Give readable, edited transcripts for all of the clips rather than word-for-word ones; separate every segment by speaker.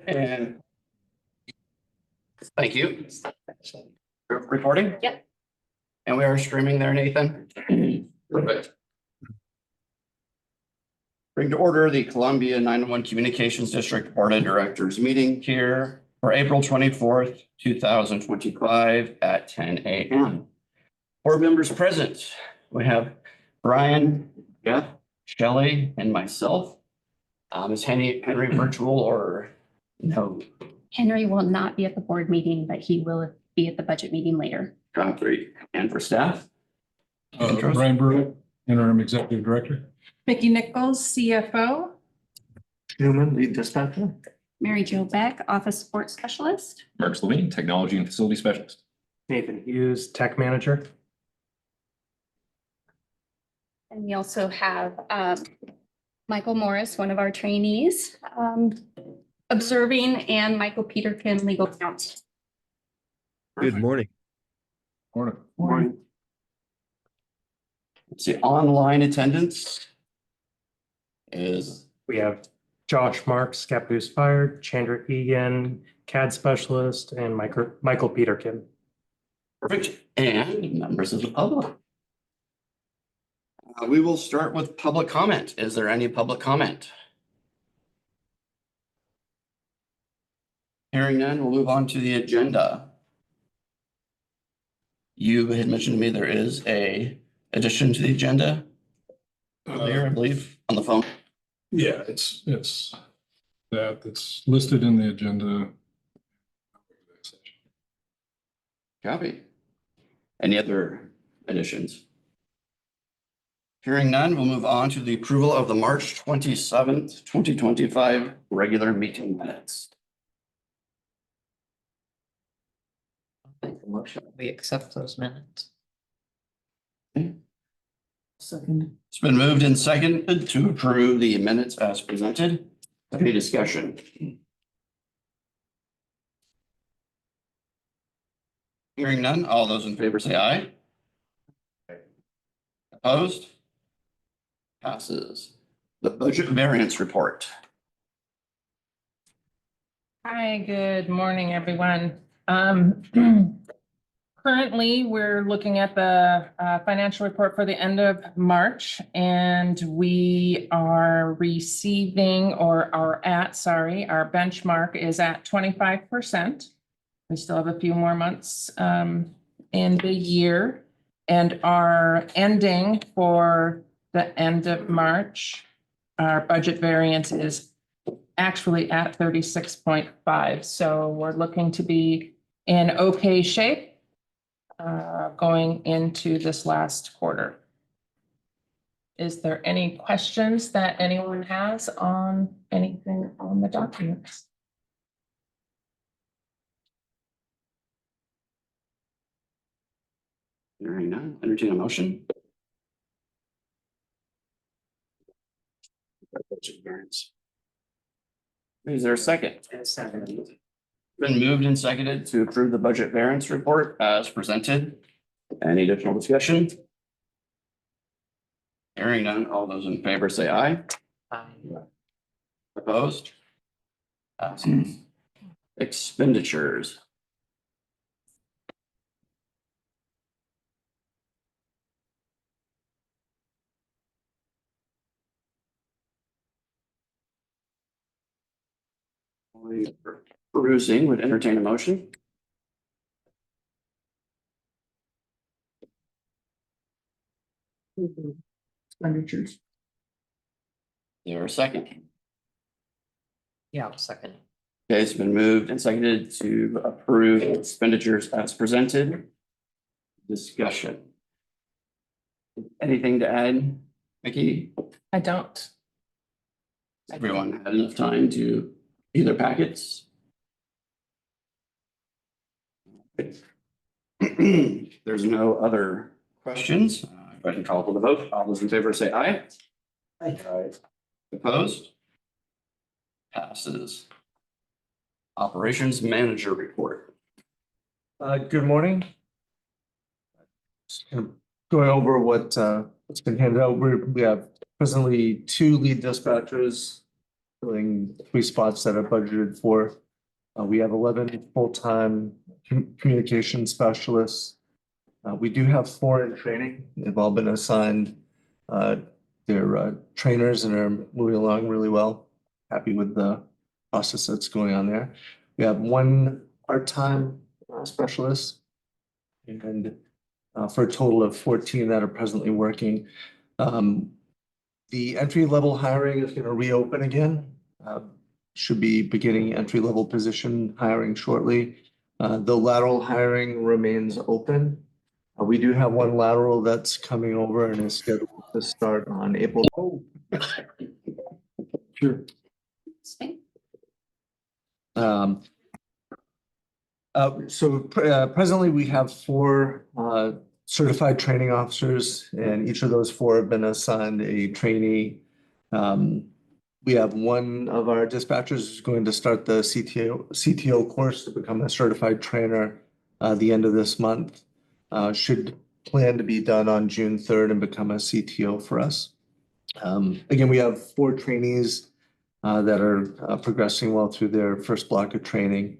Speaker 1: And thank you. Recording?
Speaker 2: Yep.
Speaker 1: And we are streaming there, Nathan. Perfect. Bring to order the Columbia 911 Communications District Board of Directors meeting here for April 24th, 2025 at 10 a.m. Board members present. We have Brian, Jeff, Shelley, and myself. Is Henry virtual or no?
Speaker 2: Henry will not be at the board meeting, but he will be at the budget meeting later.
Speaker 1: Concrete. And for staff? Intros?
Speaker 3: Brian Burke, Interim Executive Director.
Speaker 4: Vicki Nichols, CFO.
Speaker 5: Newman, lead dispatcher.
Speaker 2: Mary Jo Beck, Office Support Specialist.
Speaker 6: Mark Levine, Technology and Facility Specialist.
Speaker 5: Nathan Hughes, tech manager.
Speaker 2: And we also have Michael Morris, one of our trainees, observing, and Michael Peterkin, legal counsel.
Speaker 7: Good morning.
Speaker 3: Morning.
Speaker 1: Let's see, online attendance is
Speaker 5: We have Josh Marks, Caboose Fire, Chandra Egan, CAD specialist, and Michael Peterkin.
Speaker 1: perfect. And members of the public. We will start with public comment. Is there any public comment? Hearing none, we'll move on to the agenda. You had mentioned to me there is a addition to the agenda earlier, I believe, on the phone.
Speaker 3: Yeah, it's that's listed in the agenda.
Speaker 1: Copy. Any other additions? Hearing none, we'll move on to the approval of the March 27th, 2025 regular meeting minutes.
Speaker 7: Make a motion, we accept those minutes.
Speaker 1: Second. It's been moved and seconded to approve the minutes as presented. Any discussion? Hearing none, all those in favor say aye. Opposed? Passes. The budget variance report.
Speaker 4: Hi, good morning, everyone. Currently, we're looking at the financial report for the end of March, and we are receiving our benchmark is at 25%. We still have a few more months in the year, and our ending for the end of March, our budget variance is actually at 36.5. So we're looking to be in okay shape going into this last quarter. Is there any questions that anyone has on anything on the documents?
Speaker 1: Hearing none, entertain a motion. Budget variance. Is there a second? Been moved and seconded to approve the budget variance report as presented. Any additional discussion? Hearing none, all those in favor say aye. Opposed? Passes. Expenditures. Perusing would entertain a motion. Expenditures. There a second?
Speaker 7: Yeah, I'll second.
Speaker 1: Okay, it's been moved and seconded to approve expenditures as presented. Discussion. Anything to add, Mickey?
Speaker 4: I don't.
Speaker 1: Everyone had enough time to either packets? There's no other questions. If I can call for the vote, all those in favor say aye. Aye. Opposed? Passes. Operations Manager Report.
Speaker 5: Good morning. Just kind of going over what's been handed out. We have presently 2 lead dispatchers
Speaker 8: filling 3 spots that are budgeted for. We have 11 full-time communication specialists. We do have 4 in training. They've all been assigned. They're trainers and are moving along really well. Happy with the process that's going on there. We have 1 part-time specialist and for a total of 14 that are presently working. The entry-level hiring is going to reopen again. Should be beginning entry-level position hiring shortly. The lateral hiring remains open. We do have 1 lateral that's coming over and is scheduled to start on April. Sure. Presently we have 4 certified training officers, and each of those 4 have been assigned a trainee. We have 1 of our dispatchers who's going to start the CTO course to become a certified trainer the end of this month. Should plan to be done on June 3rd and become a CTO for us. Again, we have 4 trainees that are progressing well through their first block of training.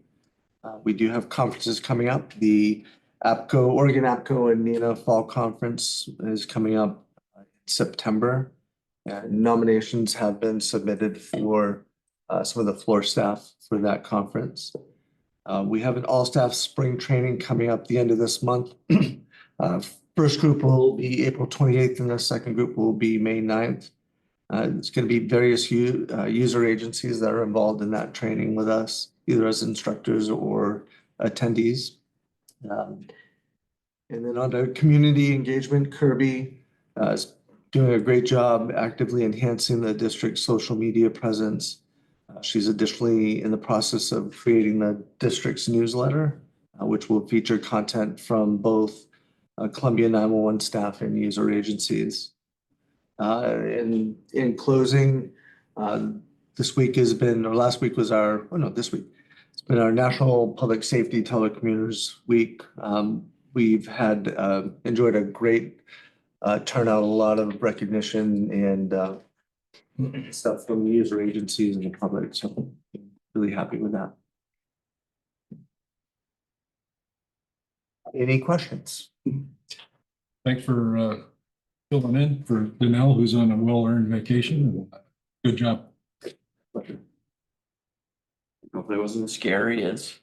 Speaker 8: We do have conferences coming up. The Oregon APCO and NENA Fall Conference is coming up in September. Nominations have been submitted for some of the floor staff for that conference. We have an all-staff spring training coming up the end of this month. First group will be April 28th and the second group will be May 9th. It's going to be various user agencies that are involved in that training with us, either as instructors or attendees. And then on to community engagement, Kirby is doing a great job actively enhancing the district's social media presence. She's additionally in the process of creating the district's newsletter, which will feature content from both Columbia 911 staff and user agencies. In closing, this week has been, or last week was our, oh no, this week. It's been our National Public Safety Telecommuters Week. We've had enjoyed a great turnout, a lot of recognition and stuff from the user agencies and the public. So really happy with that. Any questions?
Speaker 3: Thanks for filling in for Danelle, who's on a well-earned vacation. Good job.
Speaker 1: Hopefully it wasn't as scary as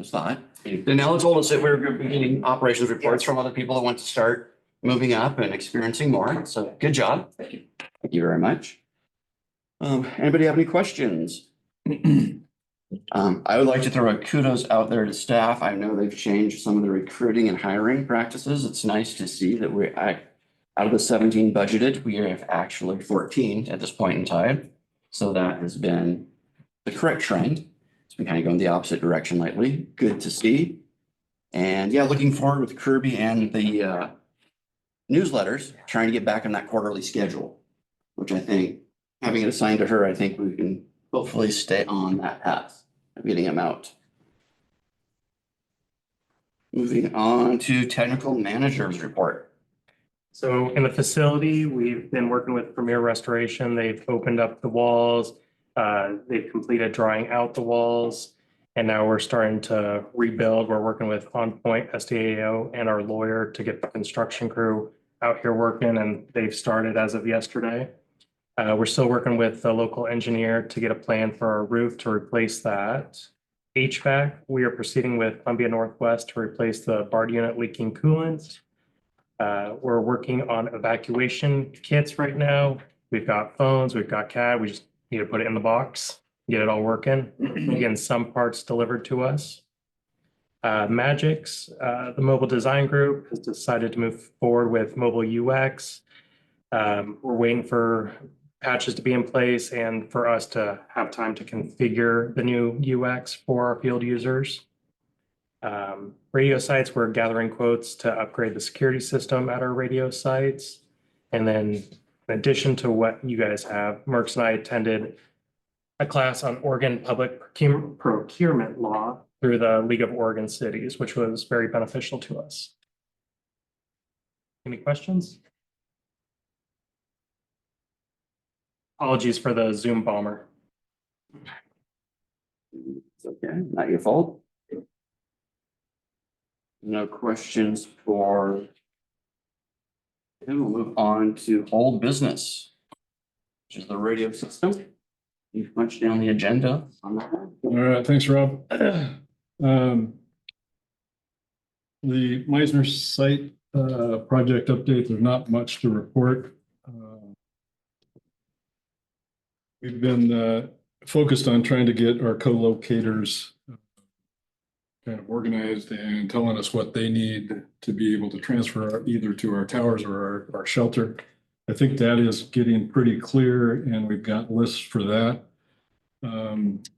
Speaker 1: thought. Danella told us that we were going to be getting operations reports from other people that want to start moving up and experiencing more. So good job. Thank you. Thank you very much. Anybody have any questions? I would like to throw a kudos out there to staff. I know they've changed some of the recruiting and hiring practices. It's nice to see that we're out of the 17 budgeted, we have actually 14 at this point in time. So that has been the correct trend. It's been kind of going the opposite direction lately. Good to see. And yeah, looking forward with Kirby and the newsletters, trying to get back on that quarterly schedule, which I think having it assigned to her, I think we can hopefully stay on that path of getting them out. Moving on to technical managers report.
Speaker 5: So in the facility, we've been working with Premier Restoration. They've opened up the walls. They've completed drying out the walls. And now we're starting to rebuild. We're working with On Point SDAO and our lawyer to get the construction crew out here working, and they've started as of yesterday. We're still working with the local engineer to get a plan for our roof to replace that. HVAC, we are proceeding with Columbia Northwest to replace the BART unit leaking coolant. We're working on evacuation kits right now. We've got phones, we've got CAD, we just need to put it in the box, get it all working. Again, some parts delivered to us. Magix, the mobile design group, has decided to move forward with mobile UX. We're waiting for patches to be in place and for us to have time to configure the new UX for our field users. Radio sites, we're gathering quotes to upgrade the security system at our radio sites. And then in addition to what you guys have, Merck's and I attended a class on Oregon public procurement law through the League of Oregon Cities, which was very beneficial to us. Any questions? Apologies for the Zoom bomber.
Speaker 1: It's okay, not your fault. No questions for. Then we'll move on to old business, which is the radio system. You've punched down the agenda on that one.
Speaker 3: All right, thanks, Rob. The Meisner site project update, there's not much to report. We've been focused on trying to get our co-locators kind of organized and telling us what they need to be able to transfer either to our towers or our shelter. I think that is getting pretty clear, and we've got lists for that.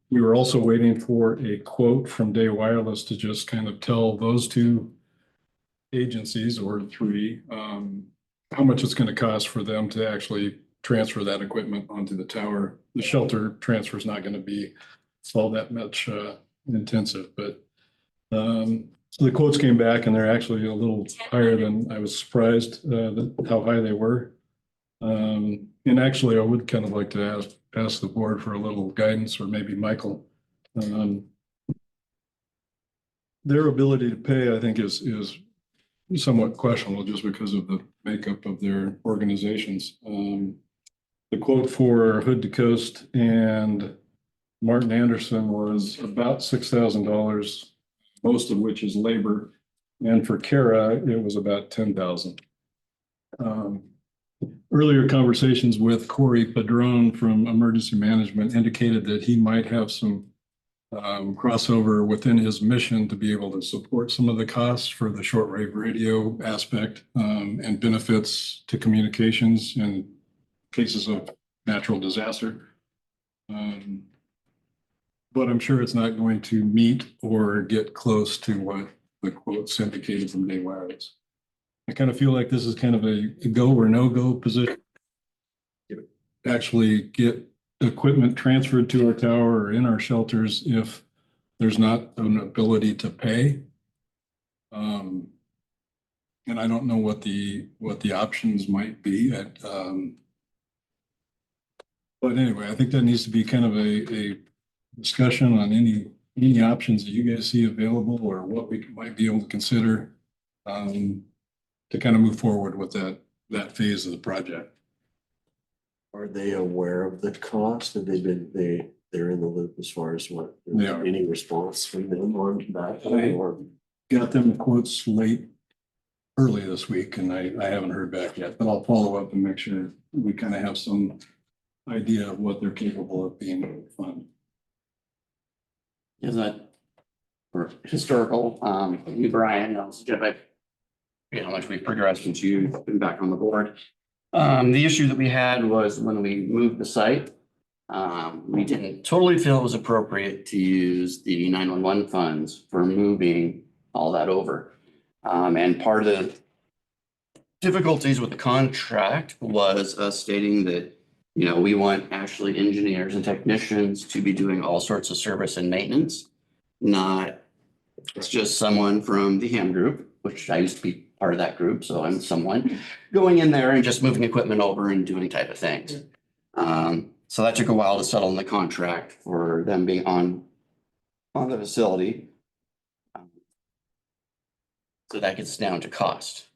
Speaker 3: We were also waiting for a quote from Day Wireless to just kind of tell those two agencies or three how much it's going to cost for them to actually transfer that equipment onto the tower. The shelter transfer is not going to be all that much intensive, but so the quotes came back and they're actually a little higher than I was surprised how high they were. And actually, I would kind of like to ask the board for a little guidance, or maybe Michael. Their ability to pay, I think, is somewhat questionable just because of the makeup of their organizations. The quote for Hood to Coast and Martin Anderson was about $6,000, most of which is labor. And for Kara, it was about $10,000. Earlier conversations with Corey Padron from Emergency Management indicated that he might have some crossover within his mission to be able to support some of the costs for the shortwave radio aspect and benefits to communications in cases of natural disaster. But I'm sure it's not going to meet or get close to what the quotes indicated from Day Wireless. I kind of feel like this is kind of a go or no go position. Actually get equipment transferred to our tower or in our shelters if there's not an ability to pay. And I don't know what the options might be at. But anyway, I think that needs to be kind of a discussion on any options that you guys see available or what we might be able to consider to kind of move forward with that phase of the project.
Speaker 9: Are they aware of the cost? Have they been, they're in the loop as far as what,
Speaker 3: They are.
Speaker 9: any response from them on that?
Speaker 3: Right.
Speaker 9: Or
Speaker 3: Got them quotes early this week, and I haven't heard back yet, but I'll follow up and make sure we kind of have some idea of what they're capable of being able to fund.
Speaker 1: Is that for historical, you, Brian, knows, Jeff, how much we've progressed since you've been back on the board. The issue that we had was when we moved the site, we didn't totally feel it was appropriate to use the 911 funds for moving all that over. And part of the difficulties with the contract was us stating that, we want actually engineers and technicians to be doing all sorts of service and maintenance, not it's just someone from the HAM group, which I used to be part of that group, so I'm someone going in there and just moving equipment over and doing type of things. So that took a while to settle in the contract for them being on the facility. So that gets down to cost.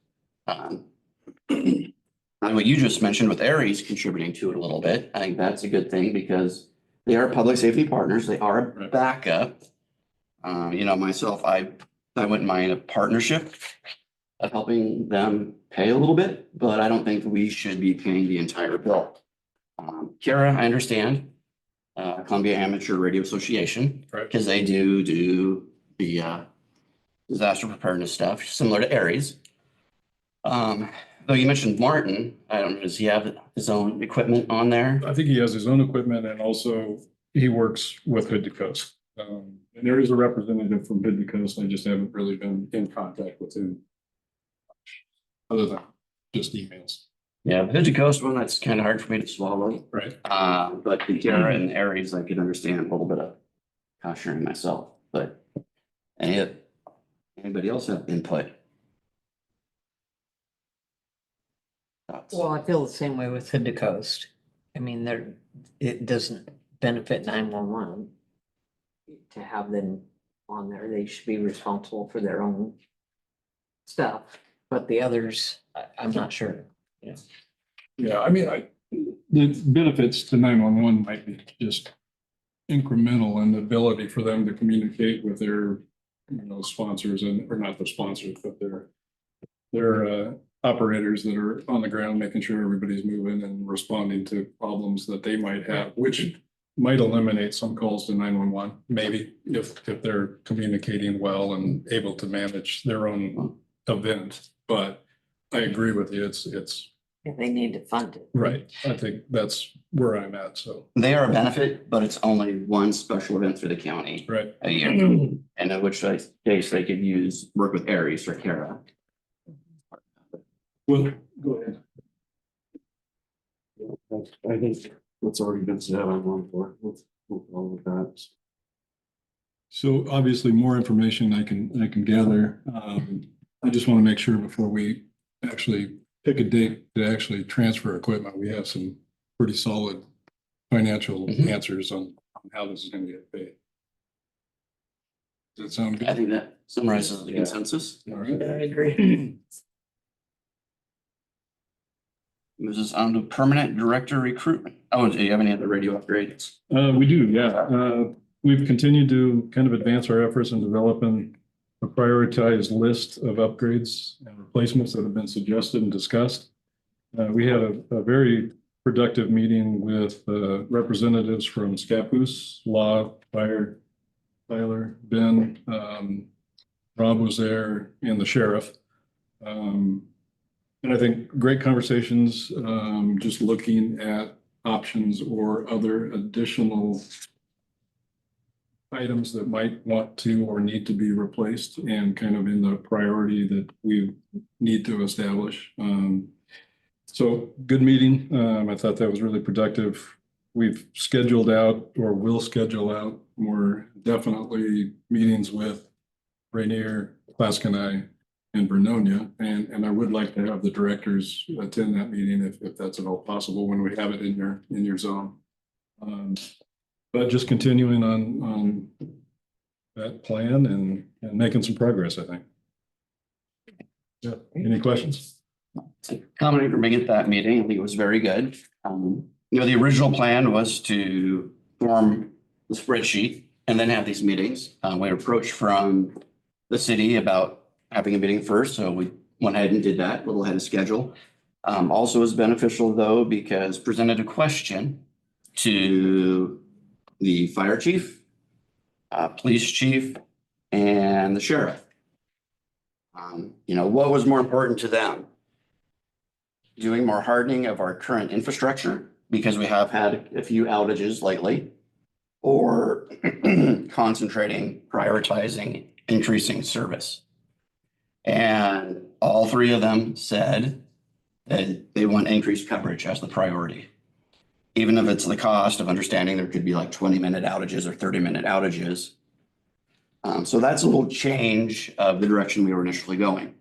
Speaker 1: And what you just mentioned with Aries contributing to it a little bit, I think that's a good thing because they are public safety partners. They are a backup. Myself, I wouldn't mind a partnership of helping them pay a little bit, but I don't think we should be paying the entire bill. Kara, I understand, Columbia Amateur Radio Association,
Speaker 3: Right.
Speaker 1: because they do the disaster preparedness stuff, similar to Aries. Though you mentioned Martin, I don't know, does he have his own equipment on there?
Speaker 3: I think he has his own equipment and also he works with Hood to Coast. And there is a representative from Hood to Coast. I just haven't really been in contact with him. Other than just emails.
Speaker 1: Yeah, the Hood to Coast one, that's kind of hard for me to swallow.
Speaker 3: Right.
Speaker 1: But the Kara and Aries, I could understand a little bit of cost sharing myself, but anybody else have input? Thoughts?
Speaker 7: Well, I feel the same way with Hood to Coast. I mean, it doesn't benefit 911 to have them on there. They should be responsible for their own stuff, but the others, I'm not sure.
Speaker 3: Yeah, I mean, the benefits to 911 might be just incremental in the ability for them to communicate with their, sponsors or not the sponsors, but their operators that are on the ground, making sure everybody's moving and responding to problems that they might have, which might eliminate some calls to 911, maybe if they're communicating well and able to manage their own event. But I agree with you. It's
Speaker 7: They need to fund it.
Speaker 3: right. I think that's where I'm at. So,
Speaker 1: They are a benefit, but it's only one special event for the county
Speaker 3: right.
Speaker 1: a year. And in which case they could work with Aries or Kara.
Speaker 3: Well, go ahead.
Speaker 9: I think what's already been said, I'm on board with all of that.
Speaker 3: So obviously more information I can gather. I just want to make sure before we actually pick a date to actually transfer equipment, we have some pretty solid financial answers on how this is going to get paid. Does that sound
Speaker 1: I
Speaker 3: good?
Speaker 1: think that summarizes the consensus.
Speaker 3: All right.
Speaker 7: I agree.
Speaker 1: Moves us on to permanent director recruitment. Oh, do you have any other radio upgrades?
Speaker 3: We do, yeah. We've continued to kind of advance our efforts in developing a prioritized list of upgrades and replacements that have been suggested and discussed. We had a very productive meeting with representatives from Scappoose, Law, Fire, Tyler, Ben, Rob was there, and the sheriff. And I think great conversations, just looking at options or other additional items that might want to or need to be replaced and kind of in the priority that we need to establish. So good meeting. I thought that was really productive. We've scheduled out or will schedule out more definitely meetings with Rainier, Clascanine, and Vernonia. And I would like to have the directors attend that meeting if that's at all possible when we have it in your zone. But just continuing on that plan and making some progress, I think. Yeah, any questions?
Speaker 1: Commenting for me at that meeting, I think it was very good. The original plan was to form the spreadsheet and then have these meetings. We were approached from the city about having a meeting first, so we went ahead and did that, a little ahead of schedule. Also was beneficial though, because presented a question to the fire chief, police chief, and the sheriff. What was more important to them? Doing more hardening of our current infrastructure, because we have had a few outages lately, or concentrating, prioritizing, increasing service. And all three of them said that they want increased coverage as the priority. Even if it's the cost of understanding there could be like 20-minute outages or 30-minute outages. So that's a little change of the direction we were initially going.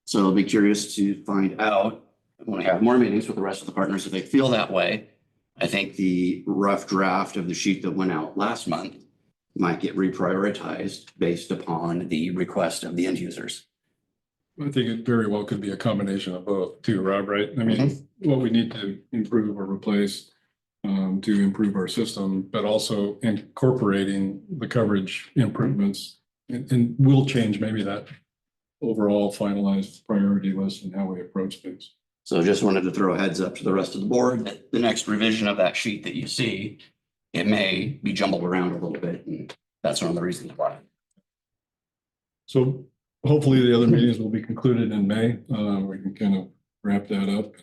Speaker 1: So I'll be curious to find out when we have more meetings with the rest of the partners if they feel that way. I think the rough draft of the sheet that went out last month might get reprioritized based upon the request of the end users.
Speaker 3: I think it very well could be a combination of both too, Rob, right? I mean, what we need to improve or replace to improve our system, but also incorporating the coverage improvements. And we'll change maybe that overall finalized priority list and how we approach things.
Speaker 1: So just wanted to throw a heads up to the rest of the board that the next revision of that sheet that you see, it may be jumbled around a little bit, and that's one of the reasons why.
Speaker 3: So hopefully the other meetings will be concluded in May. We can kind of wrap that up.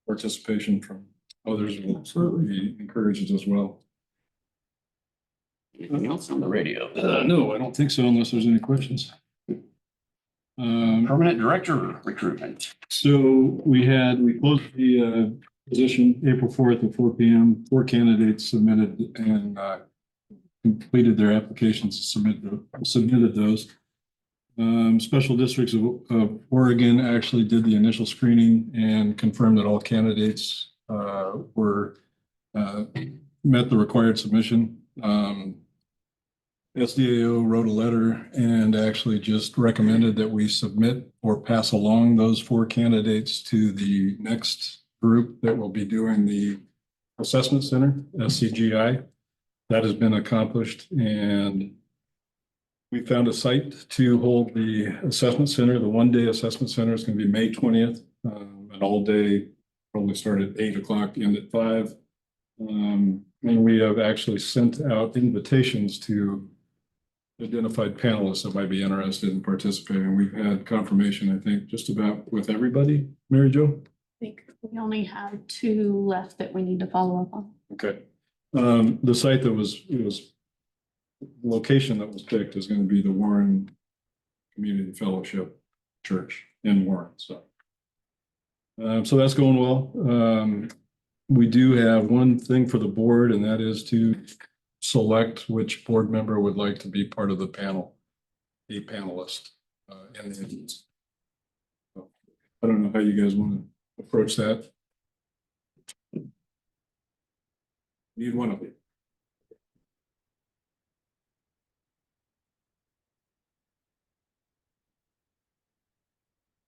Speaker 3: Participation from others will be encouraged as well.
Speaker 1: Anything else on the radio?
Speaker 3: No, I don't think so unless there's any questions.
Speaker 1: Permanent director recruitment.
Speaker 3: So we closed the position April 4th at 4 p.m. 4 candidates submitted and completed their applications, submitted those. Special Districts of Oregon actually did the initial screening and confirmed that all candidates were, met the required submission. SDAO wrote a letter and actually just recommended that we submit or pass along those 4 candidates to the next group that will be doing the assessment center, SCGI. That has been accomplished, and we found a site to hold the assessment center. The 1-day assessment center is going to be May 20th. An all-day, probably start at 8 o'clock, end at 5. And we have actually sent out invitations to identified panelists that might be interested in participating. We've had confirmation, I think, just about with everybody. Mary Jo?
Speaker 2: I think we only have 2 left that we need to follow up on.
Speaker 3: Okay. The site that location that was picked is going to be the Warren Community Fellowship Church in Warren, so. So that's going well. We do have one thing for the board, and that is to select which board member would like to be part of the panel, a panelist in the meetings. So, I don't know how you guys want to approach that. Need one of you.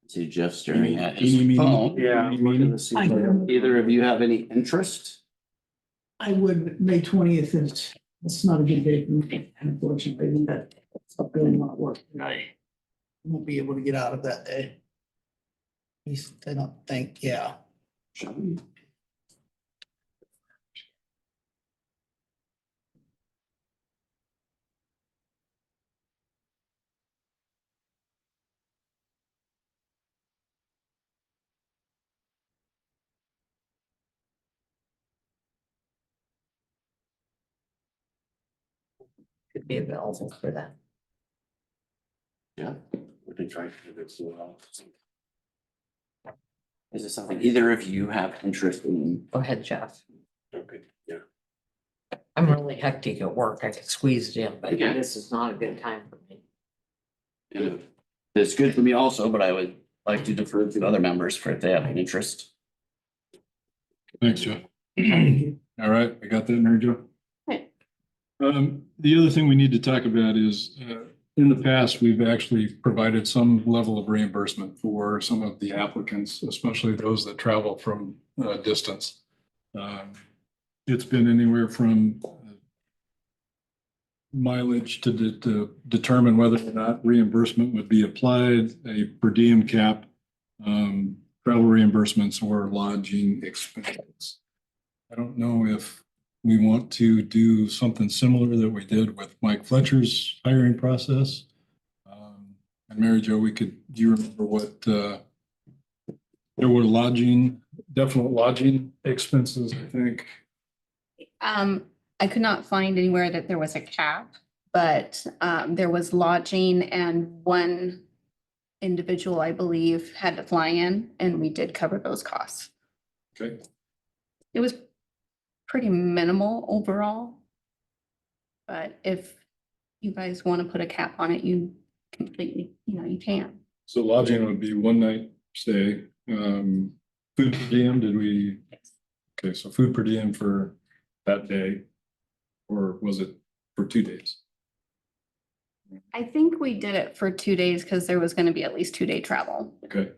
Speaker 1: See Jeff staring at
Speaker 3: Eeny, meeny,
Speaker 1: his phone.
Speaker 5: Yeah.
Speaker 3: eeny, meeny.
Speaker 1: Either of you have any interest?
Speaker 10: I would, May 20th is, it's not a good day for me, unfortunately, that I'm doing a lot of work and I won't be able to get out of that day. At least I don't think, yeah.
Speaker 7: Could be available for that.
Speaker 1: Yeah, we can try to do this as well. Is it something either of you have interest in?
Speaker 7: Go ahead, Jeff.
Speaker 1: Okay, yeah.
Speaker 7: I'm really hectic at work. I could squeeze it in, but
Speaker 1: Okay.
Speaker 7: this is not a good time for me.
Speaker 1: Yeah. It's good for me also, but I would like to defer to other members for if they have an interest.
Speaker 3: Thanks, Jeff. All right, I got that, Mary Jo.
Speaker 2: Okay.
Speaker 3: The other thing we need to talk about is, in the past, we've actually provided some level of reimbursement for some of the applicants, especially those that travel from distance. It's been anywhere from mileage to determine whether or not reimbursement would be applied, a per diem cap, travel reimbursements, or lodging expenses. I don't know if we want to do something similar that we did with Mike Fletcher's hiring process. And Mary Jo, do you remember what, there were definite lodging expenses, I think.
Speaker 2: I could not find anywhere that there was a cap, but there was lodging and one individual, I believe, had to fly in and we did cover those costs.
Speaker 3: Okay,
Speaker 2: It was pretty minimal overall. But if you guys want to put a cap on it, you completely, you can.
Speaker 3: so lodging would be 1 night stay. Food per diem, okay, so food per diem for that day, or was it for 2 days?
Speaker 2: I think we did it for 2 days because there was going to be at least 2-day travel.
Speaker 3: Okay,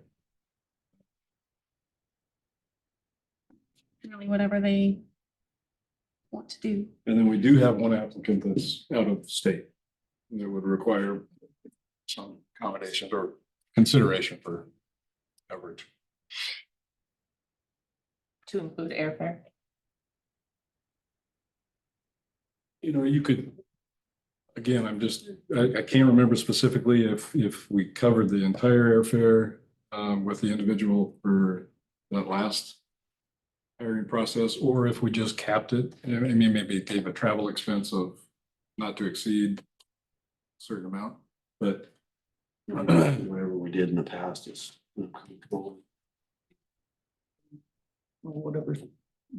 Speaker 2: Really, whatever they want to do.
Speaker 3: and then we do have one applicant that's out of state that would require some accommodations or consideration for coverage.
Speaker 4: To include airfare.
Speaker 3: You could, again, I can't remember specifically if we covered the entire airfare with the individual for that last hiring process, or if we just capped it. I mean, maybe gave a travel expense of not to exceed a certain amount, but
Speaker 9: Whatever we did in the past is.
Speaker 10: Or whatever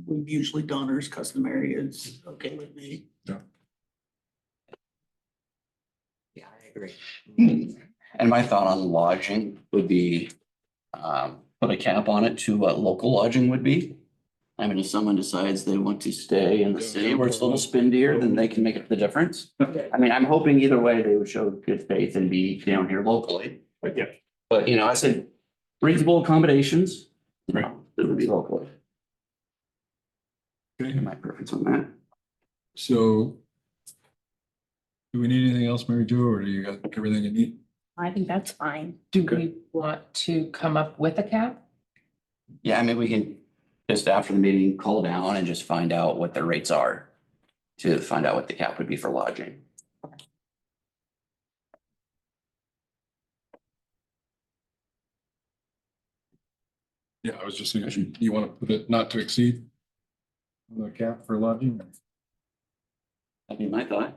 Speaker 10: we've usually done or is customary is okay with me.
Speaker 7: Yeah, I agree.
Speaker 1: And my thought on lodging would be, put a cap on it to what local lodging would be. I mean, if someone decides they want to stay in the city where it's a little spendier, then they can make up the difference. I mean, I'm hoping either way they would show good faith and be down here locally.
Speaker 3: But yeah.
Speaker 1: But, you know, I said reasonable accommodations, you know, it would be locally.
Speaker 3: Okay,
Speaker 1: My preference on that.
Speaker 3: so do we need anything else, Mary Jo, or do you got everything you need?
Speaker 2: I think that's fine.
Speaker 4: Do
Speaker 3: Okay.
Speaker 4: we want to come up with a cap?
Speaker 1: Yeah, I mean, we can just after the meeting, call down and just find out what the rates are to find out what the cap would be for lodging.
Speaker 3: Yeah, I was just thinking, you want to put it not to exceed the cap for lodging?
Speaker 1: That'd be my thought.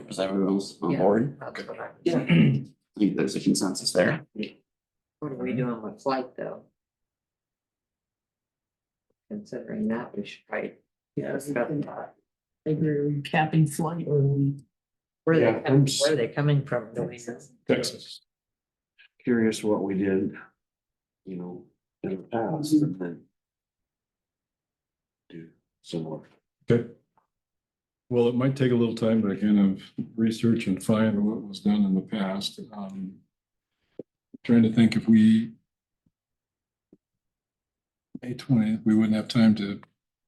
Speaker 1: Was everyone's on
Speaker 7: Yeah.
Speaker 1: board?
Speaker 7: That's what I-
Speaker 1: Yeah. I think there's a consensus there.
Speaker 7: What are we doing with flight though? Considering that, we should probably
Speaker 10: Yeah,
Speaker 7: discuss that.
Speaker 10: I agree, are we capping flight or are we?
Speaker 7: Where
Speaker 9: Yeah,
Speaker 7: they, where are they coming from? Do we know?
Speaker 3: Texas.
Speaker 9: Curious what we did, you know, in the past and then do similar.
Speaker 3: Okay. Well, it might take a little time to kind of research and find what was done in the past. Trying to think if we May 20th, we wouldn't have time to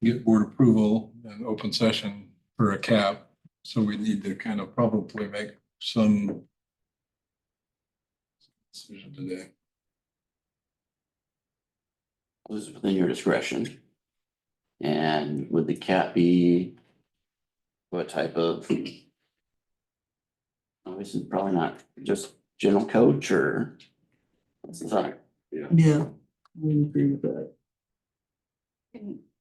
Speaker 3: get board approval and open session for a cap. So we need to kind of probably make some decision today.
Speaker 1: This is within your discretion. And would the cap be what type of? Obviously, probably not just general coach or. What's the thought?
Speaker 10: Yeah, I would agree with that.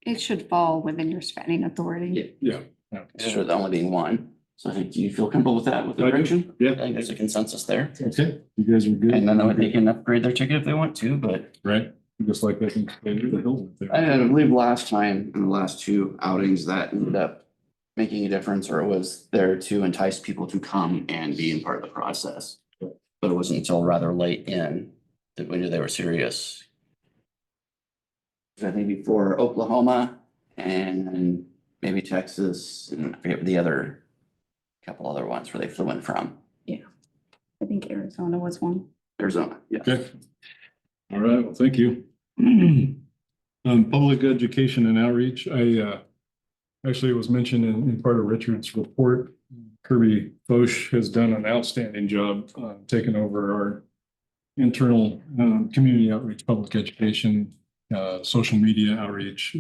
Speaker 2: It should fall within your spending authority.
Speaker 3: Yeah.
Speaker 1: Sure, the only being one. So I think, do you feel comfortable with that, with the
Speaker 3: I do.
Speaker 1: direction? I
Speaker 3: Yeah.
Speaker 1: think there's a consensus there.
Speaker 3: Okay, you guys are good.
Speaker 1: And then they can upgrade their ticket if they want to, but
Speaker 3: Right, just like they can stay to the Hilton. if they
Speaker 1: I
Speaker 3: want.
Speaker 1: believe last time, in the last two outings, that ended up making a difference, or it was there to entice people to come and be in part of the process. But it wasn't until rather late in that we knew they were serious. I think before Oklahoma and maybe Texas, and I forget the other, couple other ones where they flew in from.
Speaker 2: I think Arizona was one.
Speaker 1: Arizona, yeah.
Speaker 3: Okay. All right, well, thank you. Public education and outreach, actually, it was mentioned in part of Richard's report. Kirby Foch has done an outstanding job, taking over our internal, community outreach, public education, social media outreach.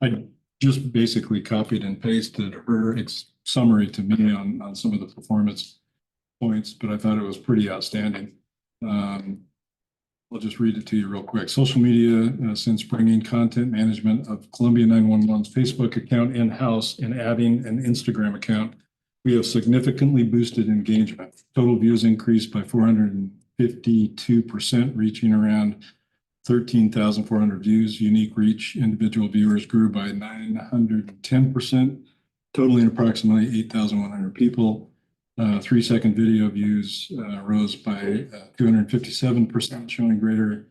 Speaker 3: I just basically copied and pasted her summary to me on some of the performance points, but I thought it was pretty outstanding. I'll just read it to you real quick. Social media, since bringing content management of Columbia 911's Facebook account in-house and adding an Instagram account, we have significantly boosted engagement. Total views increased by 452%, reaching around 13,400 views. Unique reach individual viewers grew by 910%, totaling approximately 8,100 people. 3-second video views rose by 257%, showing greater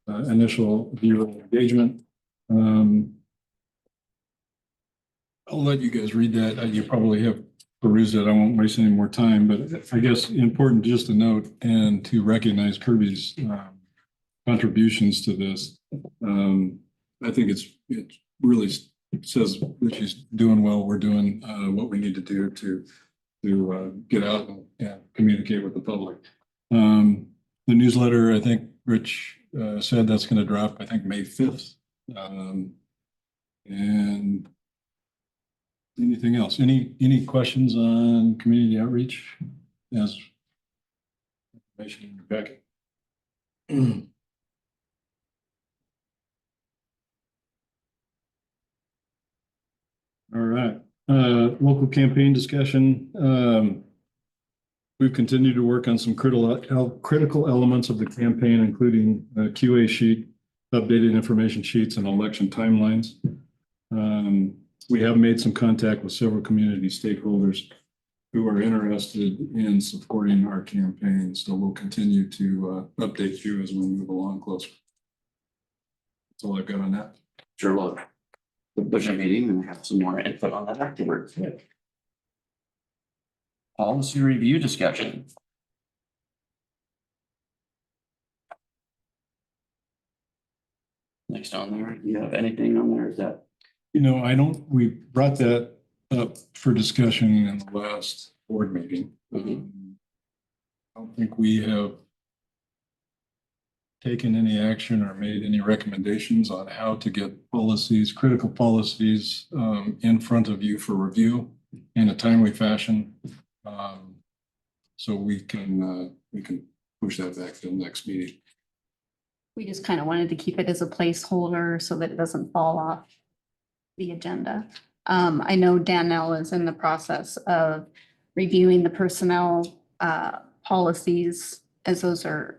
Speaker 3: initial viewer engagement. I'll let you guys read that. You probably have perused it. I won't waste any more time, but I guess important just to note and to recognize Kirby's contributions to this. I think it really says that she's doing well. We're doing what we need to do to get out and communicate with the public. The newsletter, I think Rich said that's going to drop, I think, May 5th. And anything else? Any questions on community outreach as information in your packet? All right, local campaign discussion. We've continued to work on some critical elements of the campaign, including a QA sheet, updated information sheets, and election timelines. We have made some contact with several community stakeholders who are interested in supporting our campaign. So we'll continue to update you as we move along closer. That's all I've got on that.
Speaker 1: Sure, look, the budget meeting and have some more input on that afterwards. Policy review discussion. Next on there, do you have anything on there? Is that?
Speaker 3: You know, we brought that up for discussion in the last board meeting. I don't think we have taken any action or made any recommendations on how to get policies, critical policies, in front of you for review in a timely fashion. So we can push that back to the next meeting.
Speaker 2: We just kind of wanted to keep it as a placeholder so that it doesn't fall off the agenda. I know Danelle is in the process of reviewing the personnel policies, as those are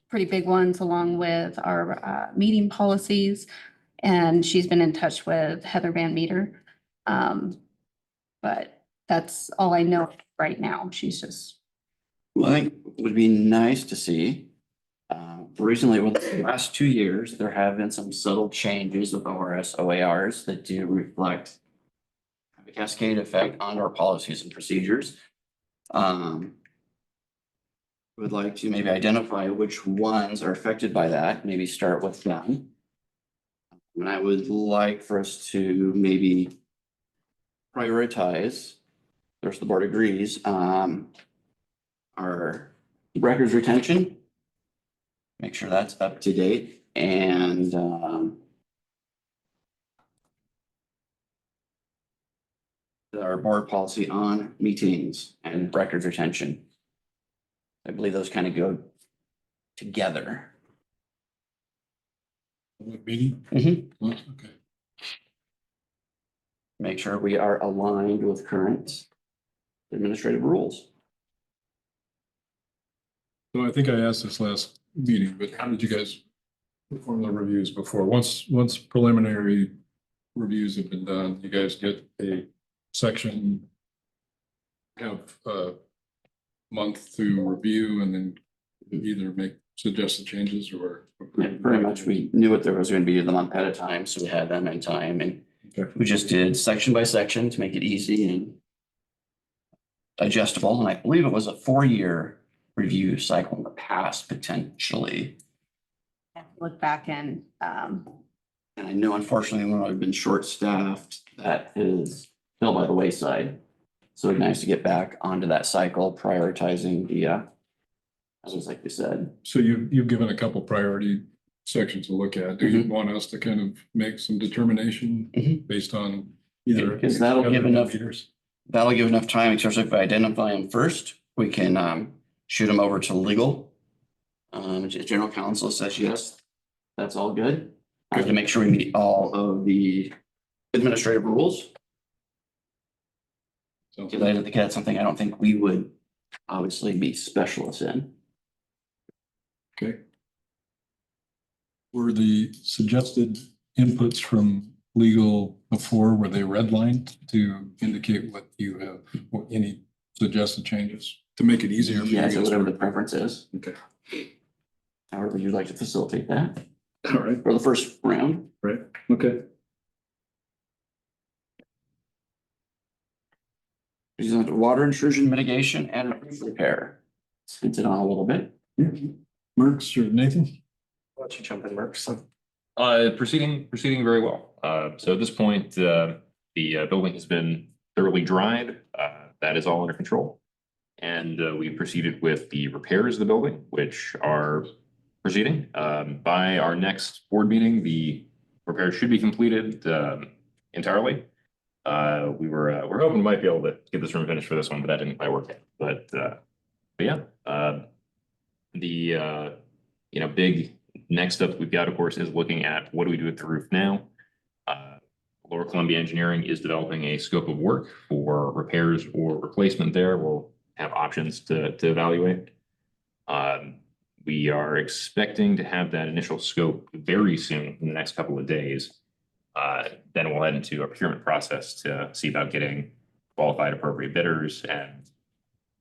Speaker 2: pretty big ones, along with our meeting policies. And she's been in touch with Heather Van Meter. But that's all I know right now. She's just.
Speaker 1: Well, I think it would be nice to see. Recently, with the last 2 years, there have been some subtle changes with ORS, OARs that do reflect a cascade effect on our policies and procedures. Would like to maybe identify which ones are affected by that, maybe start with them. And I would like for us to maybe prioritize, there's the board agrees, our records retention. Make sure that's up to date and our board policy on meetings and records retention. I believe those kind of go together.
Speaker 3: What meeting?
Speaker 1: Mhm.
Speaker 3: Okay.
Speaker 1: Make sure we are aligned with current administrative rules.
Speaker 3: So I think I asked this last meeting, but how did you guys perform the reviews before? Once preliminary reviews have been done, you guys get a section, have a month to review and then either make suggested changes or.
Speaker 1: Yeah, pretty much we knew what there was going to be the month at a time, so we had them in time and
Speaker 3: Okay.
Speaker 1: we just did section by section to make it easy and digestible. And I believe it was a 4-year review cycle in the past, potentially.
Speaker 2: Look back and,
Speaker 1: And I know unfortunately, when I've been short-staffed, that is fell by the wayside. So it's nice to get back onto that cycle, prioritizing the, as like you said.
Speaker 3: So you've given a couple priority sections to look at. Do you
Speaker 1: Mhm.
Speaker 3: want us to kind of make some determination
Speaker 1: Mhm.
Speaker 3: based on either?
Speaker 1: Because that'll give enough,
Speaker 3: Meters?
Speaker 1: that'll give enough time, especially if we identify them first, we can shoot them over to legal. General counsel says yes, that's all good. I have to make sure we meet all of the administrative rules.
Speaker 3: So,
Speaker 1: Because that's something I don't think we would obviously be specialists in.
Speaker 3: okay. Were the suggested inputs from legal before, were they redlined to indicate what you have, or any suggested changes to make it easier? for you
Speaker 1: Yeah, so
Speaker 3: guys to-
Speaker 1: whatever the preference is,
Speaker 3: Okay,
Speaker 1: however you'd like to facilitate that
Speaker 3: all right,
Speaker 1: for the first round.
Speaker 3: right, okay.
Speaker 1: These are water intrusion mitigation and roof repair. Spins it on a little bit.
Speaker 3: Marks or Nathan?
Speaker 5: Why don't you jump in, Mark? So
Speaker 6: Proceeding very well. So at this point, the building has been thoroughly dried. That is all under control. And we proceeded with the repairs of the building, which are proceeding. By our next board meeting, the repairs should be completed entirely. We're hoping we might be able to get this room finished for this one, but that didn't quite work out. But yeah, big next up we've got, of course, is looking at what do we do with the roof now. Lower Columbia Engineering is developing a scope of work for repairs or replacement there. We'll have options to evaluate. We are expecting to have that initial scope very soon in the next couple of days. Then we'll head into a procurement process to see about getting qualified appropriate bidders and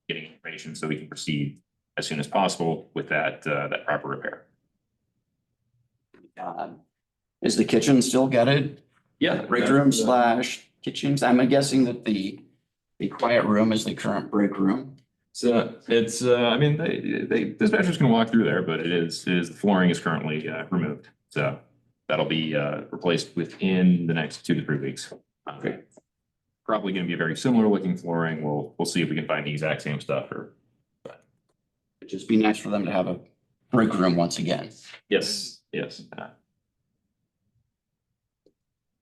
Speaker 6: getting information so we can proceed as soon as possible with that proper repair.
Speaker 1: Is the kitchen still gutted? Yeah, break room slash kitchens. I'm guessing that the quiet room is the current break room.
Speaker 6: So it's, I mean, dispatchers can walk through there, but the flooring is currently removed. So that'll be replaced within the next 2 to 3 weeks.
Speaker 1: Okay.
Speaker 6: Probably going to be a very similar looking flooring. We'll see if we can find the exact same stuff or.
Speaker 1: It'd just be nice for them to have a break room once again.
Speaker 6: Yes, yes.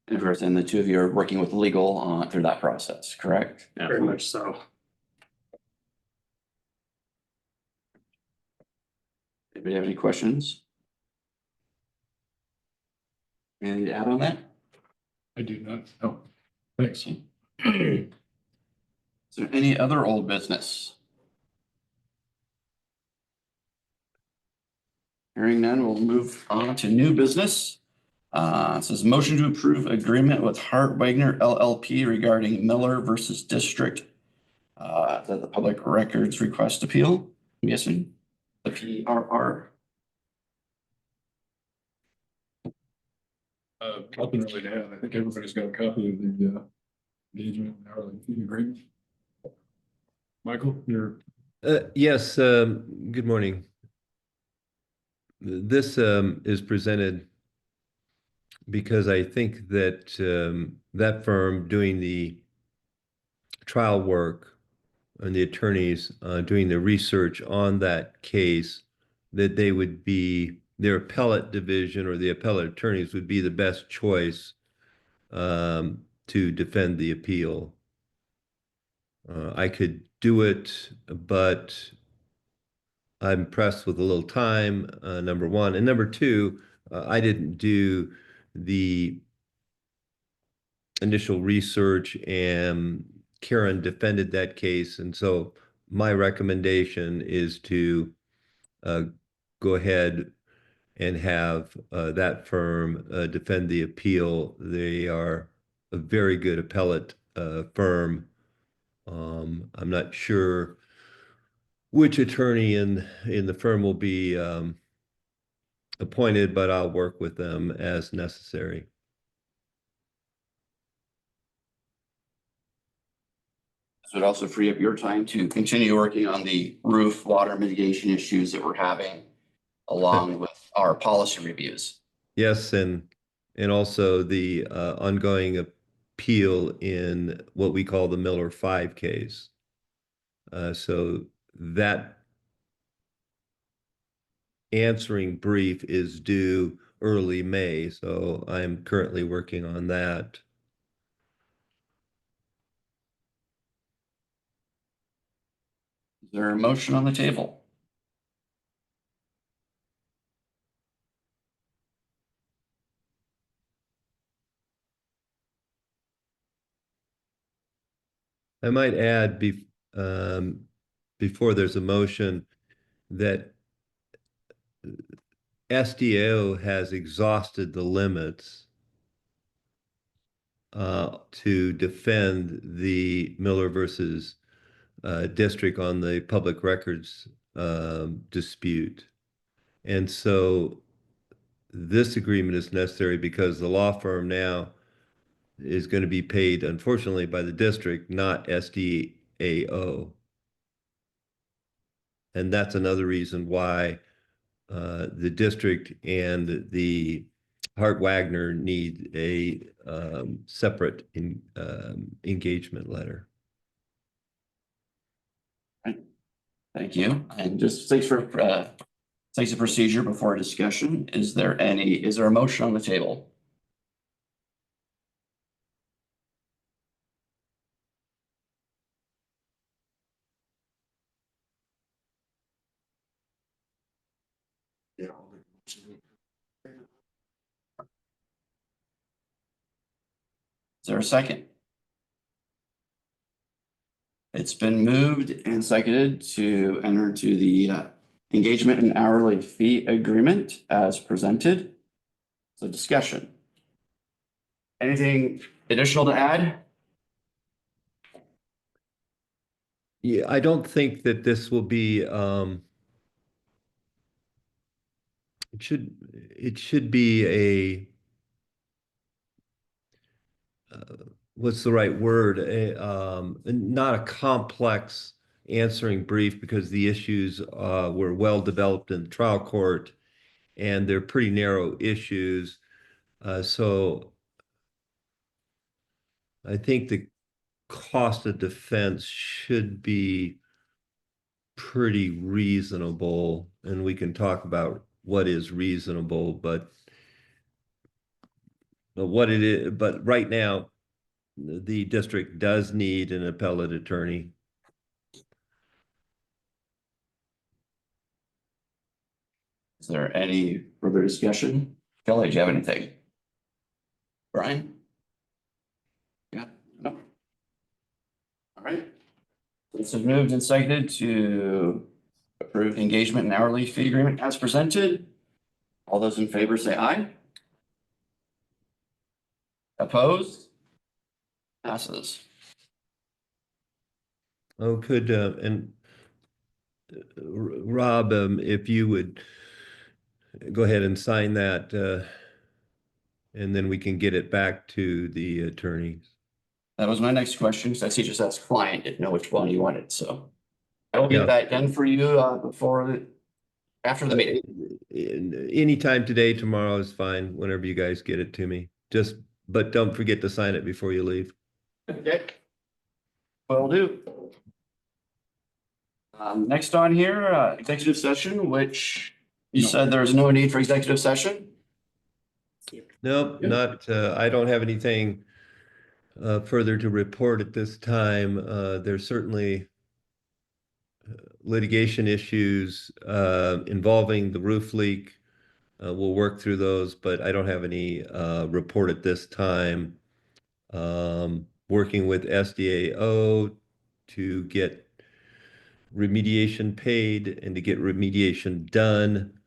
Speaker 1: And of course, and the two of you are working with legal through that process, correct?
Speaker 5: Very much so.
Speaker 1: Anybody have any questions? Anything to add on that?
Speaker 3: I do not. No, thanks.
Speaker 1: Is there any other old business? Hearing none, we'll move on to new business. It says motion to approve agreement with Hart Wagner LLP regarding Miller versus District. The public records request appeal, I'm guessing, the PRR.
Speaker 3: Nothing really to add. I think everybody's got a copy of the engagement and hourly fee agreement. Michael, you're.
Speaker 11: Yes, good morning. This is presented because I think that that firm doing the trial work and the attorneys doing the research on that case, that they would be, their appellate division or the appellate attorneys would be the best choice to defend the appeal. I could do it, but I'm pressed with a little time, number one. And number two, I didn't do the initial research and Karen defended that case. And so my recommendation is to go ahead and have that firm defend the appeal. They are a very good appellate firm. I'm not sure which attorney in the firm will be appointed, but I'll work with them as necessary.
Speaker 1: This would also free up your time to continue working on the roof water mitigation issues that we're having along with our policy reviews.
Speaker 11: Yes, and also the ongoing appeal in what we call the Miller 5 case. So that answering brief is due early May, so I'm currently working on that.
Speaker 1: Is there a motion on the table?
Speaker 11: I might add before there's a motion that SDO has exhausted the limits to defend the Miller versus district on the public records dispute. And so this agreement is necessary because the law firm now is going to be paid, unfortunately, by the district, not SDAO. And that's another reason why the district and the Hart Wagner need a separate engagement letter.
Speaker 1: Thank you. And just thanks for the procedure before discussion. Is there a motion on the table?
Speaker 9: Yeah.
Speaker 1: Is there a second? It's been moved and seconded to enter into the engagement and hourly fee agreement as presented. So discussion. Anything additional to add?
Speaker 11: Yeah, I don't think that this will be it should be what's the right word? Not a complex answering brief because the issues were well developed in the trial court and they're pretty narrow issues. So I think the cost of defense should be pretty reasonable, and we can talk about what is reasonable, but what it is, but right now, the district does need an appellate attorney.
Speaker 1: Is there any further discussion? Kelly, do you have anything? Brian? Yeah, no. All right. This is moved and seconded to approve the engagement and hourly fee agreement as presented. All those in favor say aye. Opposed? Passes.
Speaker 11: Oh, could, Rob, if you would go ahead and sign that, and then we can get it back to the attorneys.
Speaker 1: That was my next question, since he just asked client, didn't know which one you wanted, so. I will
Speaker 11: Yeah.
Speaker 1: get that done for you, after the meeting.
Speaker 11: Anytime today, tomorrow is fine, whenever you guys get it to me. But don't forget to sign it before you leave.
Speaker 1: Okay. Will do. Next on here, executive session, which you
Speaker 3: No.
Speaker 1: said there's no need for executive session?
Speaker 11: Nope, not, I don't have anything further to report at this time. There's certainly litigation issues involving the roof leak. We'll work through those, but I don't have any report at this time. Working with SDAO to get remediation paid and to get remediation done.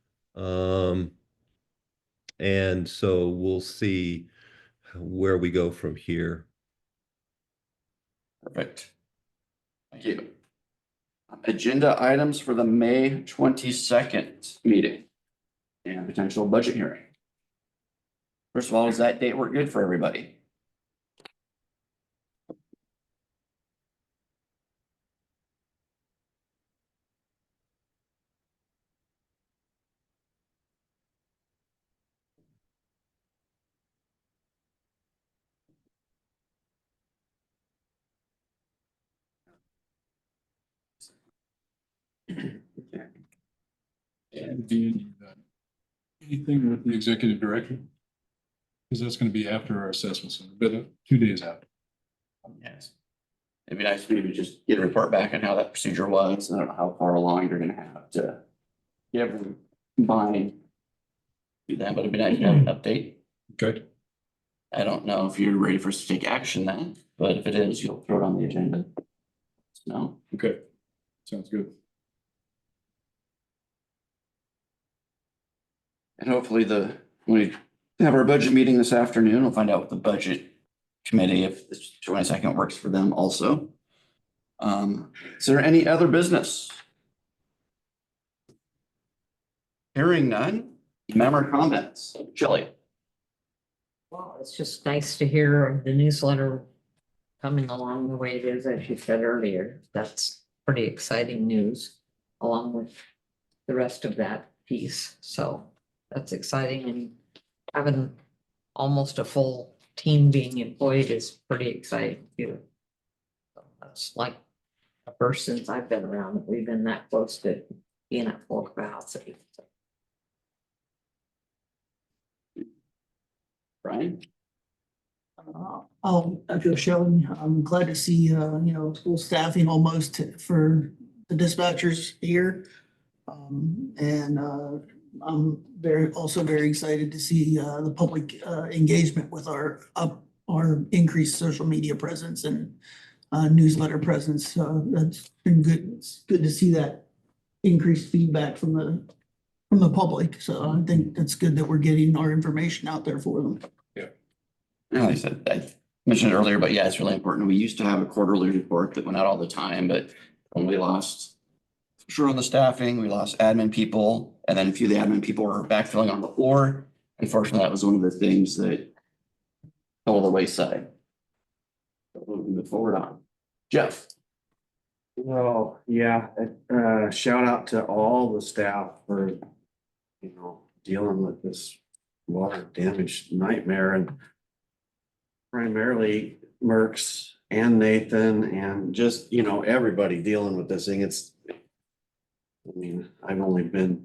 Speaker 11: And so we'll see where we go from here.
Speaker 1: Perfect. Thank you. Agenda items for the May 22nd meeting and potential budget hearing. First of all, does that date work good for everybody?
Speaker 3: And do you need anything with the executive director? Because that's going to be after our assessment center, but 2 days after.
Speaker 1: Yes. It'd be nice for you to just get a report back on how that procedure was. I don't know how far along you're gonna have to get everything combined. Do that, but it'd be nice to have an update.
Speaker 3: Okay.
Speaker 1: I don't know if you're ready for us to take action then, but if it is, you'll throw it on the agenda. No,
Speaker 3: Okay. Sounds good.
Speaker 1: and hopefully when we have our budget meeting this afternoon, we'll find out what the budget committee, if the 22nd works for them also. Is there any other business? Hearing none, member comments, Shelley.
Speaker 7: Well, it's just nice to hear the newsletter coming along the way it is, as you said earlier. That's pretty exciting news, along with the rest of that piece. So that's exciting, and having almost a full team being employed is pretty exciting too. So that's like the first since I've been around that we've been that close to being at full capacity.
Speaker 1: Brian?
Speaker 10: I'll echo Shelley. I'm glad to see, full staffing almost for the dispatchers here. And I'm also very excited to see the public engagement with our increased social media presence and newsletter presence. That's been good. It's good to see that increased feedback from the public. So I think that's good that we're getting our information out there for them.
Speaker 1: Like I said, I mentioned it earlier, but yeah, it's really important. We used to have a quarterly report that went out all the time, but when we lost, sure, on the staffing, we lost admin people, and then a few of the admin people were backfilling on the floor. Unfortunately, that was one of the things that fell to the wayside. move forward on. Jeff?
Speaker 9: Well, yeah, shout out to all the staff for, dealing with this water damage nightmare and primarily Merck's and Nathan and just, everybody dealing with this thing. I've only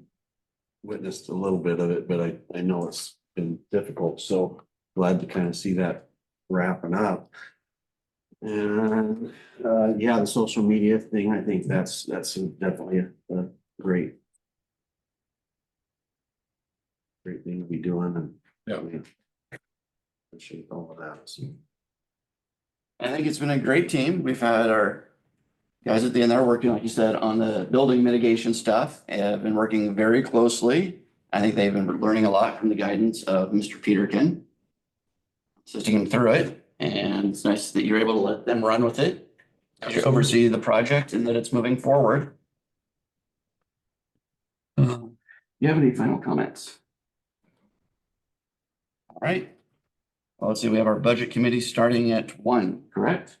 Speaker 9: witnessed a little bit of it, but I know it's been difficult, so glad to kind of see that wrapping up. And, the social media thing, I think that's definitely a great thing to be doing and.
Speaker 3: Yeah.
Speaker 9: Appreciate all of that, so.
Speaker 1: I think it's been a great team. We've had our guys at the end there working, like you said, on the building mitigation stuff, and have been working very closely. I think they've been learning a lot from the guidance of Mr. Peterkin, assisting him through it, and it's nice that you're able to let them run with it. You oversee the project and that it's moving forward. You have any final comments? All right. Well, let's see, we have our budget committee starting at 1, correct?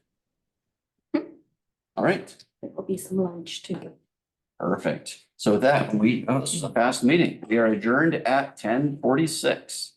Speaker 1: All right,
Speaker 2: There will be some lunch too.
Speaker 1: perfect. So with that, this is a fast meeting. We are adjourned at 10:46.